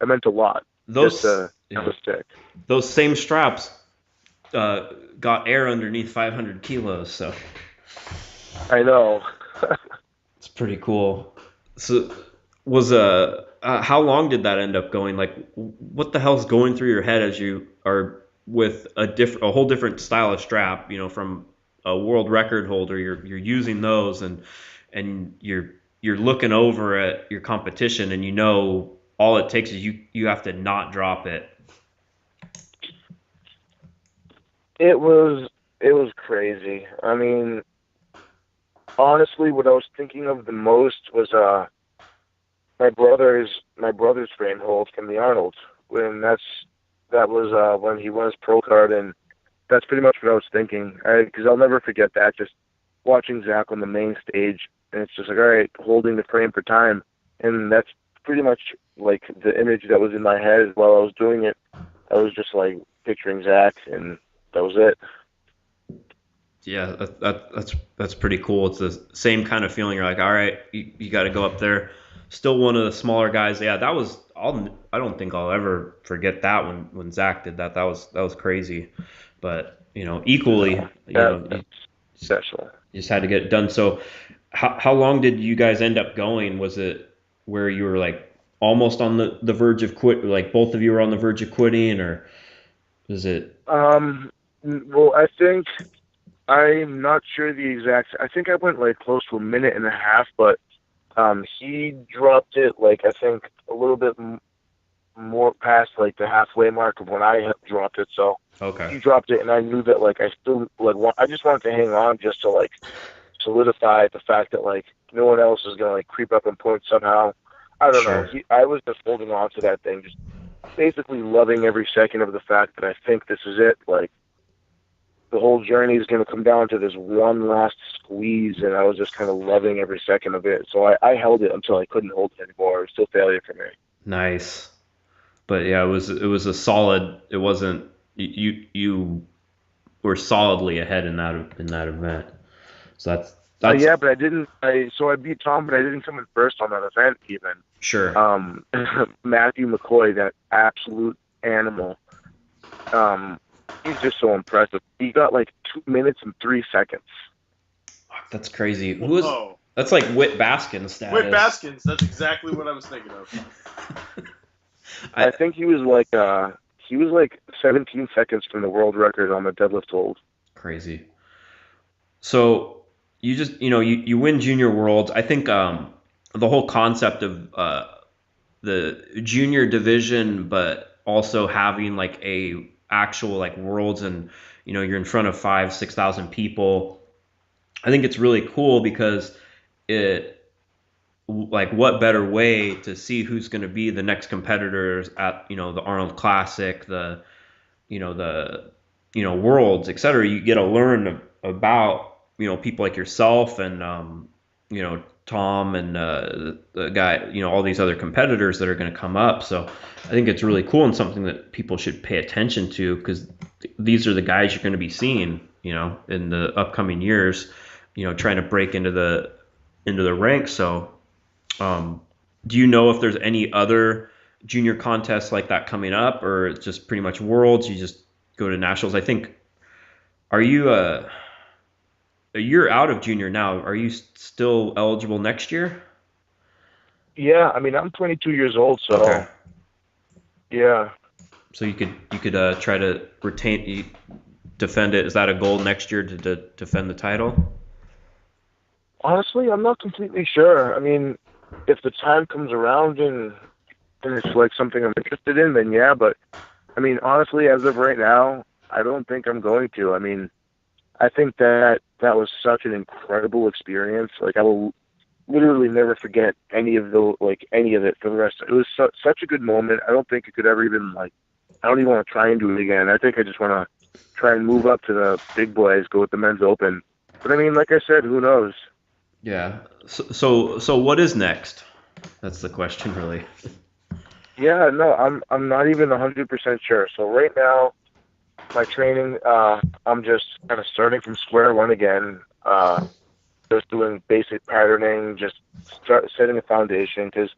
meant a lot. Those That yeah, was sick. those same straps got air underneath 500 kilos, so I know. it's pretty cool. So was how long did that end up going? Like, what the hell's going through your head as you are with a whole different style of strap? You know, from a world record holder, you're using those, and you're looking over at your competition, and you know all it takes is you have to not drop it. It was crazy. I mean, honestly, what I was thinking of the most was my brother's frame hold from the Arnold, when that was when he won his pro card, and that's pretty much what I was thinking. Because I'll never forget that, just watching Zach on the main stage, and it's just like, all right, holding the frame for time, and that's pretty much like the image that was in my head while I was doing it. I was just like picturing Zach, and that was it. Yeah, that's pretty cool. It's the same kind of feeling. You're like, all right, you got to go up there. Still one of the smaller guys. Yeah, that was. I don't think I'll ever forget that when Zach did that. That was crazy. But equally, That's special. you just had to get it done. So, how long did you guys end up going? Was it where you were like almost on the verge of quit? Like both of you were on the verge of quitting, or was it? Well, I think I'm not sure the exact. I think I went like close to a minute and a half, but he dropped it like I think a little bit more past like the halfway mark of when I had dropped it. So Okay. he dropped it, and I knew that like I still like I just wanted to hang on just to like solidify the fact that like no one else is gonna like creep up and point somehow. I don't know. Sure. I was just holding on to that thing, just basically loving every second of the fact that I think this is it. Like the whole journey is going to come down to this one last squeeze, and I was just kind of loving every second of it. So I held it until I couldn't hold it anymore. It was still failure for me. Nice. But yeah, it was a solid. It wasn't you were solidly ahead in that event. So that's Yeah, but I didn't. I beat Tom, but I didn't come in first on that event even. sure. Matthew McCoy, that absolute animal. He's just so impressive. He got like 2 minutes and 3 seconds. That's crazy. Who was? Whoa. That's like Whit Baskin status. Whit Baskins, that's exactly what I was thinking of. I think he was like 17 seconds from the world record on the deadlift hold. Crazy. So you just you win junior worlds. I think the whole concept of the junior division, but also having like a actual like worlds, and you're in front of 5,000-6,000 people. I think it's really cool because it like what better way to see who's going to be the next competitors at the Arnold Classic, the worlds, etc. You get to learn about people like yourself and Tom and the guy, all these other competitors that are going to come up. So I think it's really cool and something that people should pay attention to, because these are the guys you're going to be seeing in the upcoming years, trying to break into the ranks. So do you know if there's any other junior contests like that coming up, or it's just pretty much worlds? You just go to nationals. I think. Are you a year out of junior now? Are you still eligible next year? Yeah, I mean I'm 22 years old, so Okay. yeah. So you could try to defend it. Is that a goal next year to defend the title? Honestly, I'm not completely sure. I mean, if the time comes around and it's like something I'm interested in, then yeah. But I mean, honestly, as of right now, I don't think I'm going to. I mean, I think that was such an incredible experience. Like I will literally never forget any of it for the rest. It was such a good moment. I don't think it could ever even I don't even want to try and do it again. I think I just want to try and move up to the big boys, go with the men's open. But I mean, like I said, who knows? Yeah. So what is next? That's the question, really. Yeah, no, I'm not even 100% sure. So right now, my training, I'm just kind of starting from square one again. Just doing basic patterning, just setting a foundation, because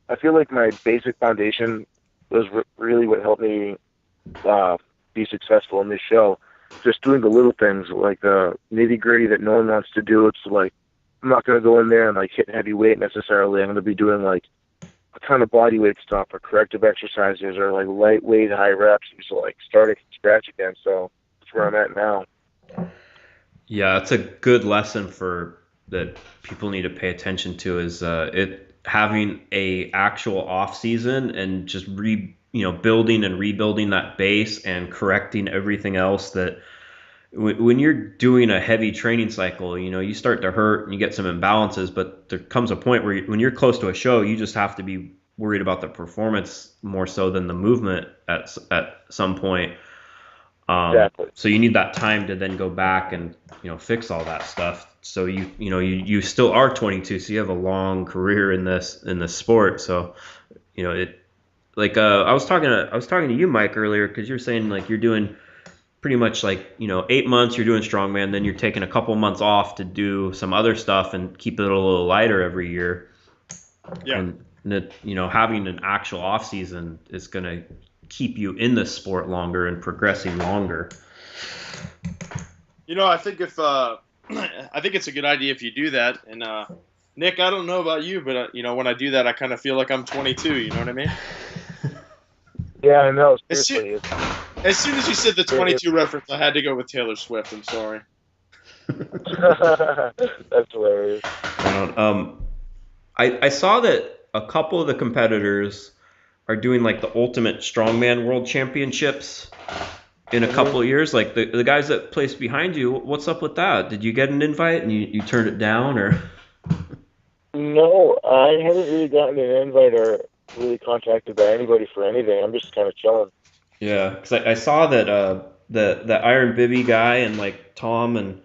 I feel like my basic foundation was really what helped me be successful in this show. Just doing the little things, like the nitty gritty that no one wants to do. It's like, I'm not going to go in there and hit heavy weight necessarily. I'm going to be doing a ton of body weight stuff or corrective exercises or lightweight high reps. So starting from scratch again. So that's where I'm at now. Yeah, it's a good lesson that people need to pay attention to is it having a actual off season and just building and rebuilding that base and correcting everything else that when you're doing a heavy training cycle, you start to hurt and you get some imbalances, but there comes a point where when you're close to a show, you just have to be worried about the performance more so than the movement at some point. Exactly. So you need that time to then go back and fix all that stuff. So you still are 22, so you have a long career in this sport. So I was talking to you, Mike, earlier, because you're saying you're doing pretty much 8 months you're doing strongman, then you're taking a couple months off to do some other stuff and keep it a little lighter every year. Yeah. And that having an actual off season is going to keep you in the sport longer and progressing longer. I think I think it's a good idea if you do that. And Nick, I don't know about you, but when I do that, I kind of feel like I'm 22. You know what I mean? Yeah, I know. As soon as you said the 22 reference, I had to go with Taylor Swift. I'm sorry. That's hilarious. I saw that a couple of the competitors are doing the Ultimate Strongman World Championships in a couple of years. The guys that placed behind you, what's up with that? Did you get an invite and you turned it down, or? No, I haven't really gotten an invite or really contacted by anybody for anything. I'm just kind of chilling. Yeah, because I saw that the Iron Bibby guy and Tom and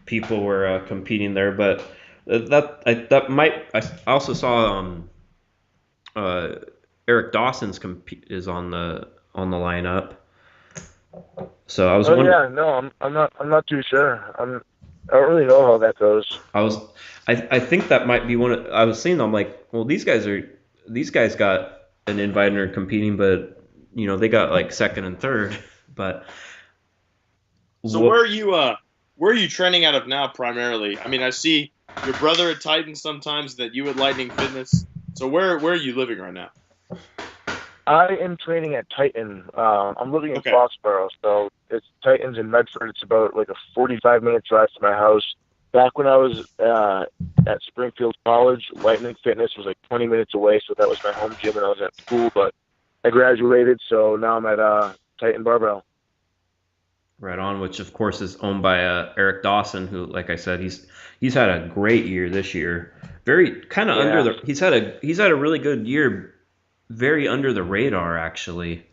people were competing there, but I also saw Eric Dawson's is on the lineup. So I was wondering. Yeah, no, I'm not too sure. I don't really know how that goes. I think that might be I was seeing them well, these guys got an invite and are competing, but they got second and third. But so where are you training out of now primarily? I mean, I see your brother at Titan sometimes, that you at Lightning Fitness. So where are you living right now? I am training at Titan. I'm living in Foxborough, so it's Titan's in Medford. It's about a 45-minute drive to my house. Back when I was at Springfield College, Lightning Fitness was 20 minutes away, so that was my home gym when I was at school. But I graduated, so now I'm at Titan Barbell. Right on, which of course is owned by Eric Dawson, who, like I said, he's had a great year this year. Very kind of under the. He's had a really good year. Very under the radar, actually.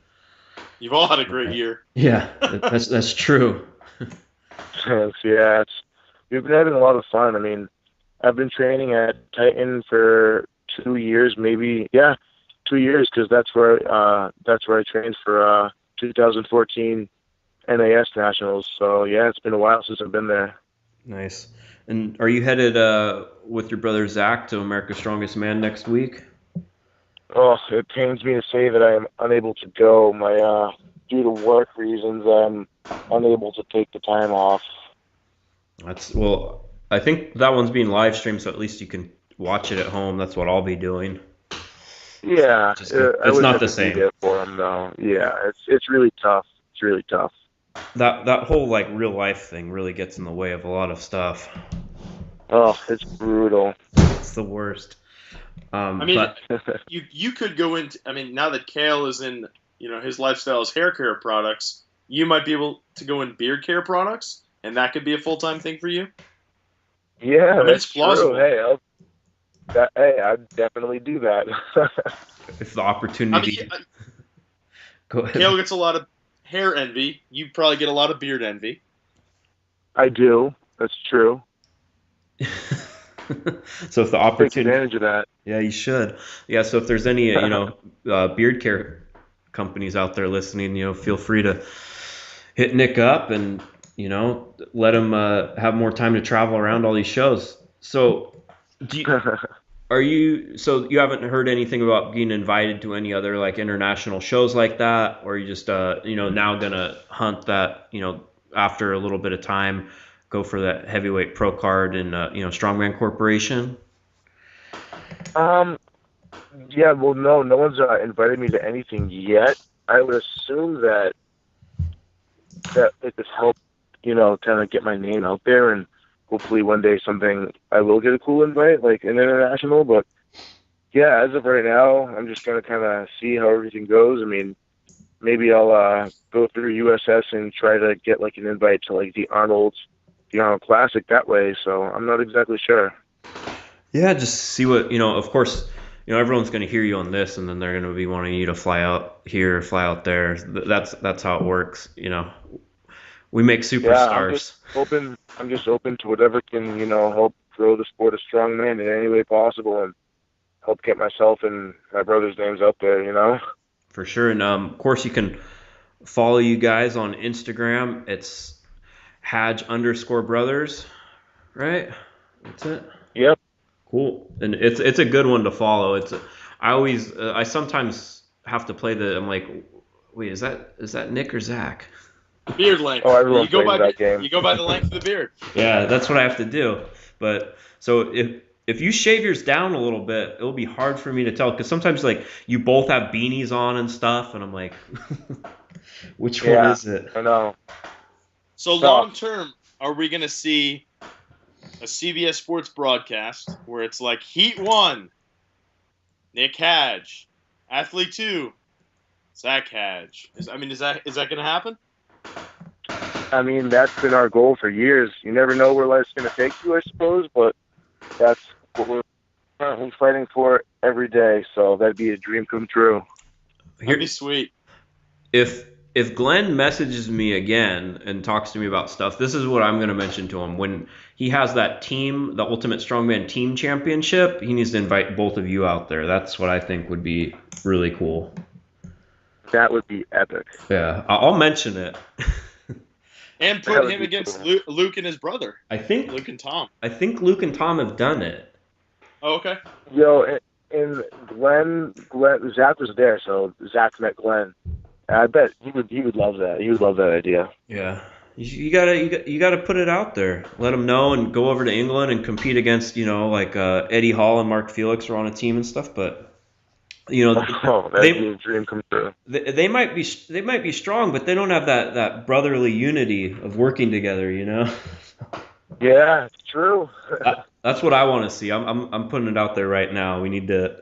You've all had a great year. Yeah, that's true. Yeah, we've been having a lot of fun. I mean, I've been training at Titan for 2 years, maybe. Yeah, 2 years, because that's where I trained for 2014 NAS Nationals. So yeah, it's been a while since I've been there. Nice. And are you headed with your brother Zach to America's Strongest Man next week? Oh, it pains me to say that I am unable to go. Due to work reasons, I'm unable to take the time off. I think that one's being live streamed, so at least you can watch it at home. That's what I'll be doing. Yeah, it's not the same for him though. Yeah, it's really tough. It's really tough. That whole real life thing really gets in the way of a lot of stuff. Oh, it's brutal. It's the worst. You could go into. I mean, now that Kalle is in, his lifestyle is hair care products, you might be able to go in beard care products, and that could be a full-time thing for you. Yeah, it's plausible. True. Hey, Hey, I'd definitely do that. If the I opportunity. mean, Go ahead. Kale gets a lot of hair envy. You probably get a lot of beard envy. I do. That's true. So if the Take opportunity, advantage of that. yeah, you should. Yeah. So if there's any, beard care companies out there listening, feel free to hit Nick up and, let him have more time to travel around all these shows. So so you haven't heard anything about being invited to any other like international shows like that, or you just, now gonna hunt that, after a little bit of time, go for that heavyweight pro card in, Strongman Corporation? um, yeah, well, no one's invited me to anything yet. I would assume that it just helped, kind of get my name out there, and hopefully one day I will get a cool invite, like an international. But yeah, as of right now, I'm just gonna kind of see how everything goes. I mean, maybe I'll go through USS and try to get like an invite to like the Arnold Classic that way. So I'm not exactly sure. Yeah, just see what, of course, everyone's going to hear you on this, and then they're going to be wanting you to fly out here, fly out there. That's how it works. We make Yeah, superstars. I'm just open to whatever can, help grow the sport of strongman in any way possible and help get myself and my brother's names out there. For sure. And of course, you can follow you guys on Instagram. It's Hadge_brothers, right? That's it. Yep. Cool. And it's a good one to follow. I sometimes have to play I'm like, wait, is that Nick or Zach? Beard length. Oh, everyone You go plays by that game. You go by the length of the beard. Yeah, that's what I have to do. But so if you shave yours down a little bit, it'll be hard for me to tell, because sometimes like you both have beanies on and stuff, and I'm like, which one is it? I know. So long term, are we going to see a CBS Sports broadcast where it's like Heat 1, Nick Hadge, Athlete 2, Zach Hadge? Is that going to happen? I mean, that's been our goal for years. You never know where life's going to take you, I suppose, but that's what we're currently fighting for every day. So that'd be a dream come true. That'd be sweet. If Glenn messages me again and talks to me about stuff, this is what I'm going to mention to him. When he has that team, the Ultimate Strongman Team Championship, he needs to invite both of you out there. That's what I think would be really cool. That would be epic. Yeah, I'll mention it. And put him against Luke and his brother. Luke and Tom. I think Luke and Tom have done it. Oh, okay. Yo, and Glenn, Zach was there, so Zach met Glenn. I bet he would love that. He would love that idea. Yeah, you gotta put it out there. Let them know, and go over to England and compete against like Eddie Hall and Mark Felix are on a team and stuff. But that'd be a dream come true. They might be strong, but they don't have that brotherly unity of working together. Yeah, it's true. That's what I want to see. I'm putting it out there right now. We need to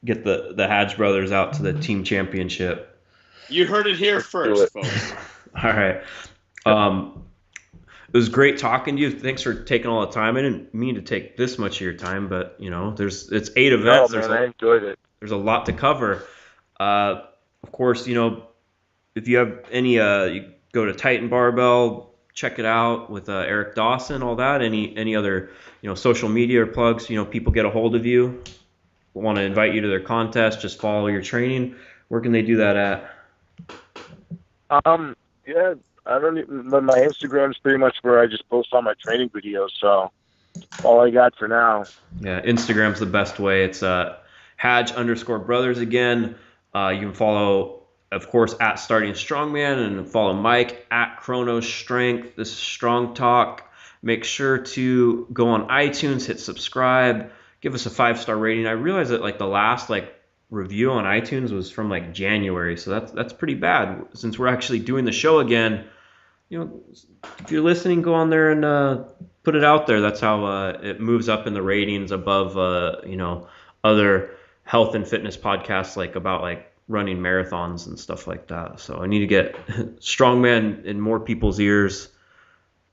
get the Hadge brothers out to the team championship. You heard it here first, folks. All right. It was great talking to you. Thanks for taking all the time. I didn't mean to take this much of your time, but it's 8 events. Oh, man, I enjoyed it. There's a lot to cover. Of course, if you have any, you go to Titan Barbell, check it out with Eric Dawson, all that. Any other, social media or plugs, people get a hold of you, want to invite you to their contest, just follow your training. Where can they do that at? Yeah, I don't even, my Instagram's pretty much where I just post all my training videos, so all I got for now. Yeah, Instagram's the best way. It's Hadge_brothers again. You can follow, of course, at Starting Strongman, and follow Mike at Chronos Strength. This is Strong Talk. Make sure to go on iTunes, hit subscribe, give us a 5-star rating. I realize that the last review on iTunes was from January, so that's pretty bad. Since we're actually doing the show again, if you're listening, go on there and put it out there. That's how it moves up in the ratings above other health and fitness podcasts about running marathons and stuff like that. So I need to get Strongman in more people's ears.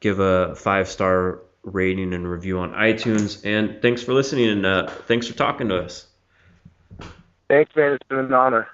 Give a 5-star rating and review on iTunes. And thanks for listening, and thanks for talking to us. Thanks, man. It's been an honor.